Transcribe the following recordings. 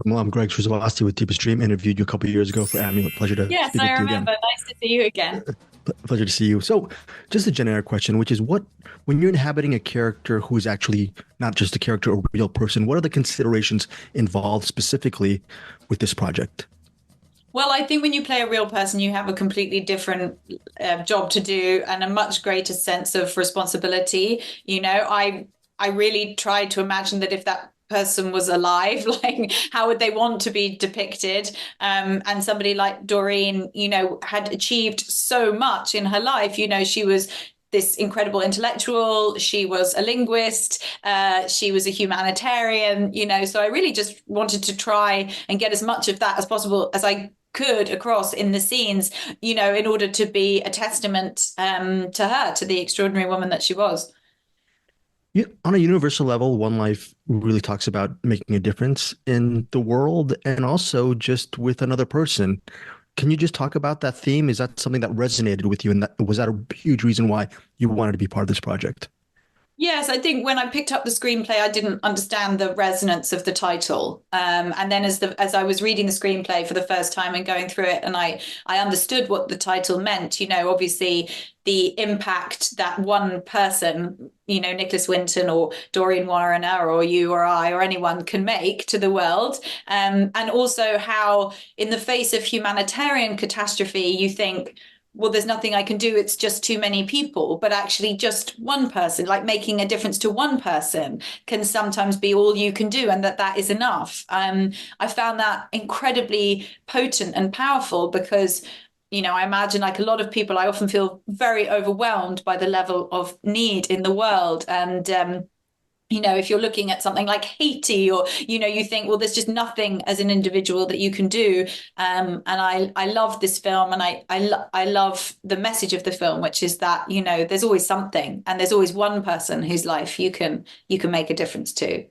Well, I'm Greg Srivastava with Deepest Dream. Interviewed you a couple of years ago for Amulet. Pleasure to Yes, speak I with you again. remember. Nice to see you again. Pleasure to see you. So, just a generic question, which is when you're inhabiting a character who is actually not just a character, a real person, what are the considerations involved specifically with this project? Well, I think when you play a real person, you have a completely different job to do and a much greater sense of responsibility. I really tried to imagine that if that person was alive, like how would they want to be depicted? And somebody like Doreen, had achieved so much in her life. She was this incredible intellectual. She was a linguist. She was a humanitarian. So I really just wanted to try and get as much of that as possible as I could across in the scenes, in order to be a testament to her, to the extraordinary woman that she was. On a universal level, One Life really talks about making a difference in the world and also just with another person. Can you just talk about that theme? Is that something that resonated with you? And was that a huge reason why you wanted to be part of this project? Yes, I think when I picked up the screenplay, I didn't understand the resonance of the title. And then as I was reading the screenplay for the first time and going through it, and I understood what the title meant. Obviously the impact that one person, Nicholas Winton or Doreen Warriner or you or I or anyone can make to the world. And also how in the face of humanitarian catastrophe, you think, well, there's nothing I can do. It's just too many people. But actually, just one person, like making a difference to one person, can sometimes be all you can do, and that is enough. I found that incredibly potent and powerful because, I imagine like a lot of people, I often feel very overwhelmed by the level of need in the world. And if you're looking at something like Haiti or, you think, well, there's just nothing as an individual that you can do. And I love this film and I love the message of the film, which is that, there's always something and there's always one person whose life you can make a difference to.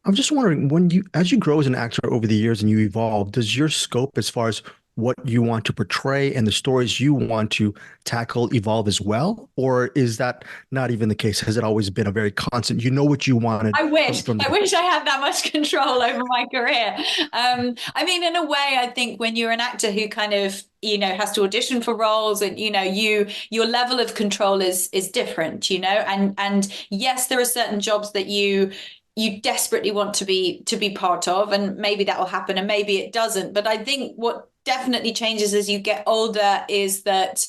I'm just wondering, as you grow as an actor over the years and you evolve, does your scope as far as what you want to portray and the stories you want to tackle evolve as well? Or is that not even the case? Has it always been a very constant, you know what you wanted I wish. from the I get? wish I had that much control over my career. I mean, in a way, I think when you're an actor who kind of, has to audition for roles and, your level of control is different, and yes, there are certain jobs that you desperately want to be part of, and maybe that will happen and maybe it doesn't. But I think what definitely changes as you get older is that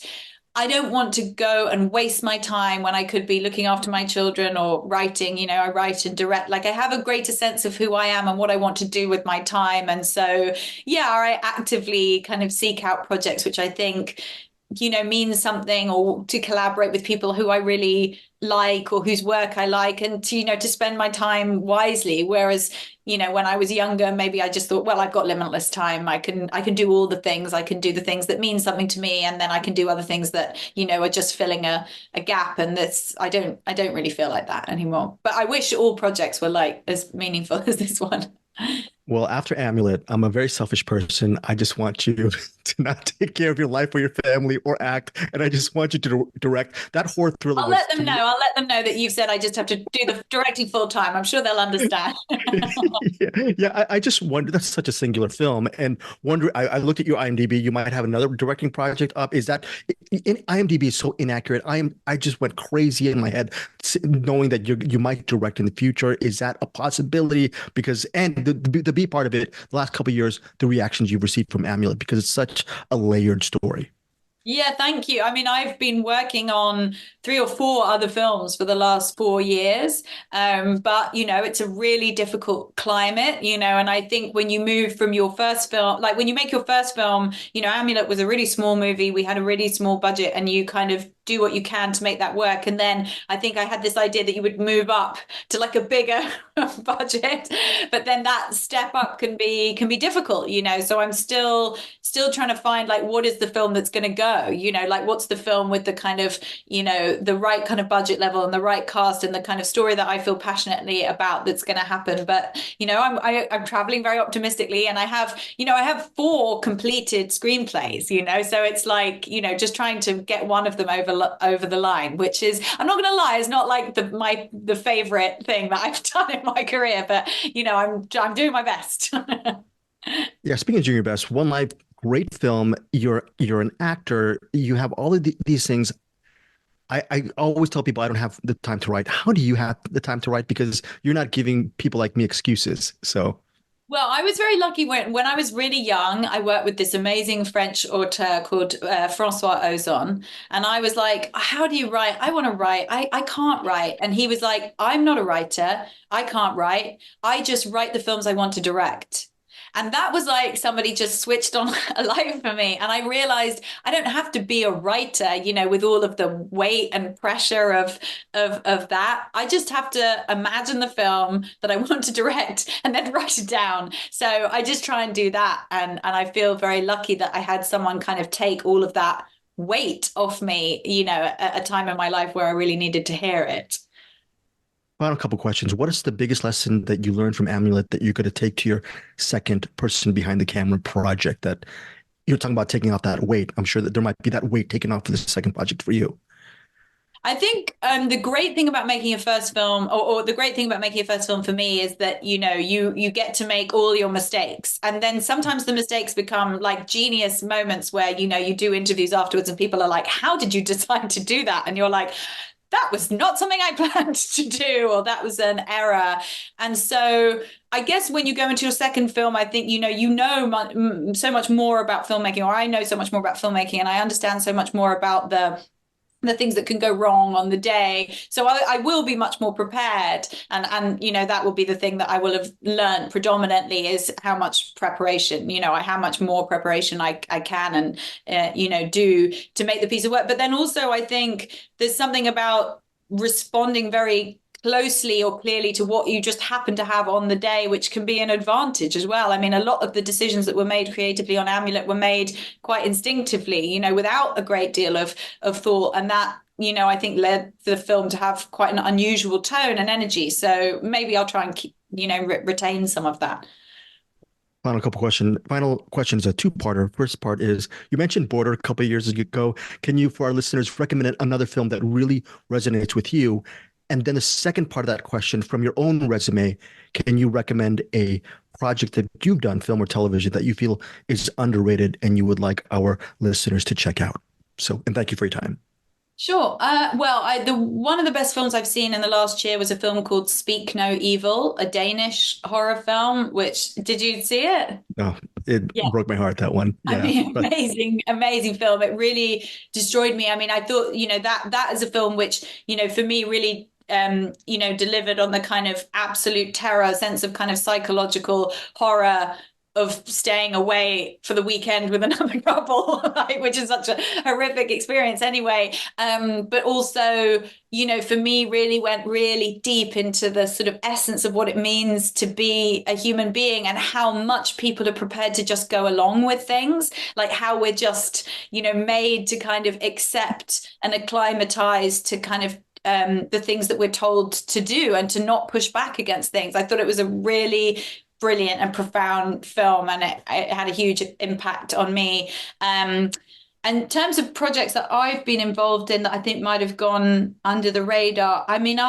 I don't want to go and waste my time when I could be looking after my children or writing. I write and direct. Like I have a greater sense of who I am and what I want to do with my time. And so, yeah, I actively kind of seek out projects which I think, means something, or to collaborate with people who I really like or whose work I like, and to spend my time wisely. Whereas, when I was younger, maybe I just thought, well, I've got limitless time. I can do all the things. I can do the things that mean something to me, and then I can do other things that, are just filling a gap. And this, I don't really feel like that anymore. But I wish all projects were like as meaningful as this one. Well, after Amulet, I'm a very selfish person. I just want you to not take care of your life or your family or act, and I just want you to direct. That horror thriller I'll was let to them know. me. I'll let them know that you've said I just have to do the directing full time. I'm sure they'll understand. Yeah, I just wonder. That's such a singular film, and wonder. I looked at your IMDb. You might have another directing project up. Is that IMDb is so inaccurate? I just went crazy in my head knowing that you might direct in the future. Is that a possibility? Because and the B part of it, the last couple of years, the reactions you've received from Amulet because it's such a layered story. Yeah, thank you. I mean, I've been working on three or four other films for the last 4 years. But it's a really difficult climate, and I think when you move from your first film, like when you make your first film, Amulet was a really small movie. We had a really small budget and you kind of do what you can to make that work. And then I think I had this idea that you would move up to like a bigger budget, but then that step up can be difficult, So I'm still trying to find like what is the film that's going to go, like what's the film with the kind of, the right kind of budget level and the right cast and the kind of story that I feel passionately about that's going to happen. But, I'm traveling very optimistically and I have four completed screenplays, so it's like, just trying to get one of them over over the line, which is, I'm not going to lie, it's not like the favorite thing that I've done in my career, but I'm doing my best. Yeah, speaking of doing your best, One Life, great film. You're an actor. You have all of these things. I always tell people I don't have the time to write. How do you have the time to write? Because you're not giving people like me excuses. So, Well, I was very lucky when I was really young. I worked with this amazing French author called Francois Ozon. And I was like, how do you write? I want to write. I can't write. And he was like, I'm not a writer. I can't write. I just write the films I want to direct. And that was like somebody just switched on a light for me. And I realized I don't have to be a writer, with all of the weight and pressure of that. I just have to imagine the film that I want to direct and then write it down. So I just try and do that. And I feel very lucky that I had someone kind of take all of that weight off me, at a time in my life where I really needed to hear it. final couple questions. What is the biggest lesson that you learned from Amulet that you're going to take to your second person behind the camera project? That you're talking about taking off that weight. I'm sure that there might be that weight taken off for the second project for you. I think the great thing about making a first film, or the great thing about making a first film for me, is that you get to make all your mistakes, and then sometimes the mistakes become like genius moments where you do interviews afterwards, and people are like, "How did you decide to do that?" And you're like, "That was not something I planned to do," or "That was an error." And so I guess when you go into your second film, I think so much more about filmmaking, or I know so much more about filmmaking, and I understand so much more about the things that can go wrong on the day. So I will be much more prepared. And that will be the thing that I will have learned predominantly, is how much preparation, how much more preparation I can and, do to make the piece of work. But then also I think there's something about responding very closely or clearly to what you just happen to have on the day, which can be an advantage as well. I mean, a lot of the decisions that were made creatively on Amulet were made quite instinctively, without a great deal of thought. And that, I think led the film to have quite an unusual tone and energy. So maybe I'll try and keep, retain some of that. Final question is a two-parter. First part is, you mentioned Border a couple of years ago. Can you, for our listeners, recommend another film that really resonates with you? And then the second part of that question, from your own resume, can you recommend a project that you've done, film or television, that you feel is underrated and you would like our listeners to check out? So, and thank you for your time. Sure. One of the best films I've seen in the last year was a film called Speak No Evil, a Danish horror film. Which, did you see it? Oh, it Yeah. broke my heart, that one. I Yeah, mean, but amazing, amazing film. It really destroyed me. I mean, I thought, that is a film which, for me really delivered on the kind of absolute terror, sense of kind of psychological horror of staying away for the weekend with another couple, like, which is such a horrific experience anyway. But also, for me, really went really deep into the sort of essence of what it means to be a human being, and how much people are prepared to just go along with things, like how we're just, made to kind of accept and acclimatize to kind of the things that we're told to do, and to not push back against things. I thought it was a really brilliant and profound film, and it had a huge impact on me. And in terms of projects that I've been involved in that I think might have gone under the radar, I mean,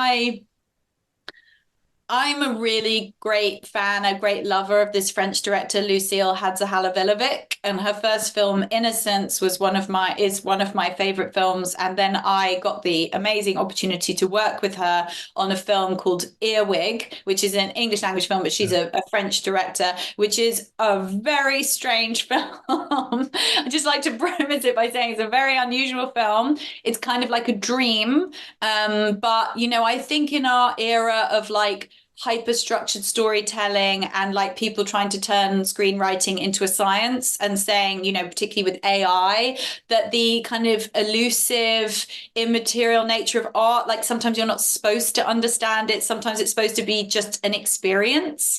I'm a really great fan, a great lover of this French director, Lucille Hadza-Halavilovic, and her first film, Innocence, is one of my favorite films. And then I got the amazing opportunity to work with her on a film called Earwig, which is an English language film, but she's a French director, which is a very strange film. I just like to premise it by saying it's a very unusual film. It's kind of like a dream. But, I think in our era of like hyper-structured storytelling and like people trying to turn screenwriting into a science, and saying, particularly with AI, that the kind of elusive, immaterial nature of art, like sometimes you're not supposed to understand it, sometimes it's supposed to be just an experience,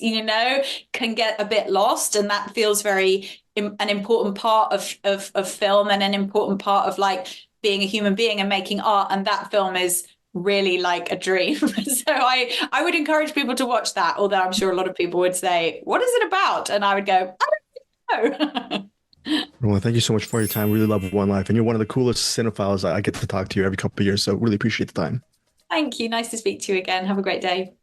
can get a bit lost. And that feels very an important part of film, and an important part of like being a human being and making art. And that film is really like a dream. So I would encourage people to watch that, although I'm sure a lot of people would say, "What is it about?" And I would go, "I don't know." Well, thank you so much for your time. Really love One Life, and you're one of the coolest cinephiles. I get to talk to you every couple of years, so really appreciate the time. Thank you. Nice to speak to you again. Have a great day.